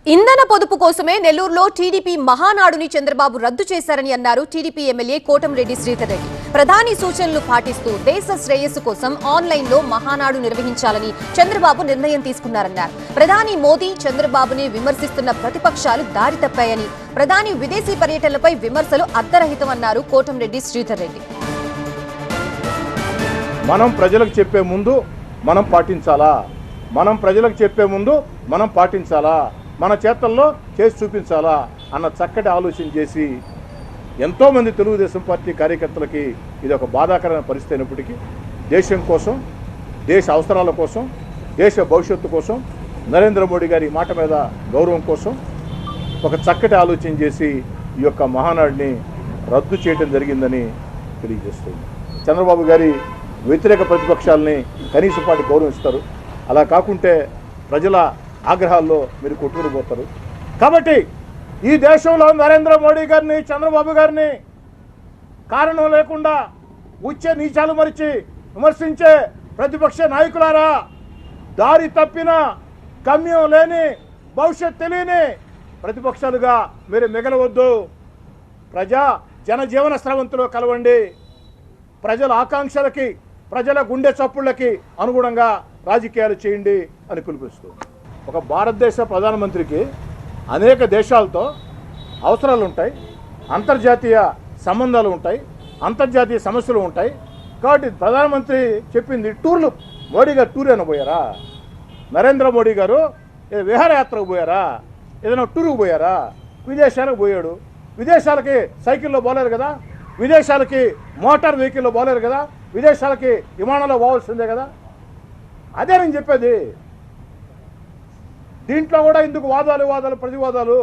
ఇంధన పొదుపు కోసమే నెల్లూరులో టీడీపీ మహానాడుని చంద్రబాబు రద్దు చేశారని అన్నారు టీడీపీ ఎమ్మెల్యే కోటంరెడ్డి శ్రీధర్ రెడ్డి. ప్రధాని సూచనలు పాటిస్తూ దేశ శ్రేయస్సు కోసం ఆన్లైన్లో మహానాడు నిర్వహించాలని చంద్రబాబు నిర్ణయం తీసుకున్నారన్నారు. ప్రధాని మోదీ చంద్రబాబుని విమర్శిస్తున్న ప్రతిపక్షాలు దారి తప్పాయని, ప్రధాని విదేశీ పర్యటనలపై విమర్శలు అర్థరహితమన్నారు కోటంరెడ్డి శ్రీధర్ రెడ్డి. మనం ప్రజలకు చెప్పే ముందు మనం పాటించాలా, మన చేతల్లో చేసి చూపించాలా అన్న చక్కటి ఆలోచన చేసి ఎంతోమంది తెలుగుదేశం పార్టీ కార్యకర్తలకి ఇది ఒక బాధాకరమైన పరిస్థితి అయినప్పటికీ దేశం కోసం, దేశ అవసరాల కోసం, దేశ భవిష్యత్తు కోసం, నరేంద్ర మోడీ గారి మాట మీద గౌరవం కోసం ఒక చక్కటి ఆలోచన చేసి ఈ యొక్క మహానాడిని రద్దు చేయడం జరిగిందని తెలియజేస్తుంది. చంద్రబాబు గారి వ్యతిరేక ప్రతిపక్షాలని కనీసపాటి గౌరవిస్తారు. అలా కాకుంటే ప్రజల ఆగ్రహాల్లో మీరు కొట్టుకుపోతారు. కాబట్టి ఈ దేశంలో నరేంద్ర మోడీ గారిని, చంద్రబాబు గారిని కారణం లేకుండా ఉచ్చ నీచాలు మరిచి విమర్శించే ప్రతిపక్ష నాయకులారా, దారి తప్పిన, గమ్యం లేని, భవిష్యత్ తెలియని ప్రతిపక్షాలుగా మీరు మిగలవద్దు. జనజీవన స్రవంతిలో కలవండి. ప్రజల ఆకాంక్షలకి, ప్రజల గుండె చప్పుళ్ళకి అనుగుణంగా రాజకీయాలు చేయండి అని పిలుపుస్తుంది. ఒక భారతదేశ ప్రధానమంత్రికి అనేక దేశాలతో అవసరాలు ఉంటాయి, అంతర్జాతీయ సంబంధాలు ఉంటాయి, అంతర్జాతీయ సమస్యలు ఉంటాయి. కాబట్టి ప్రధానమంత్రి చెప్పింది టూర్లు. మోడీ గారు టూర్ అయినా పోయారా? నరేంద్ర మోడీ గారు విహారయాత్రకు పోయారా? ఏదైనా టూర్కు పోయారా? విదేశాలకు పోయాడు. విదేశాలకి సైకిల్లో పోలేరు కదా, విదేశాలకి మోటార్ వెహికల్లో పోలేరు కదా, విదేశాలకి విమానంలో పోవాల్సిందే కదా. అదే నేను చెప్పేది. దీంట్లో కూడా ఇందుకు వాదాలు ప్రతివాదాలు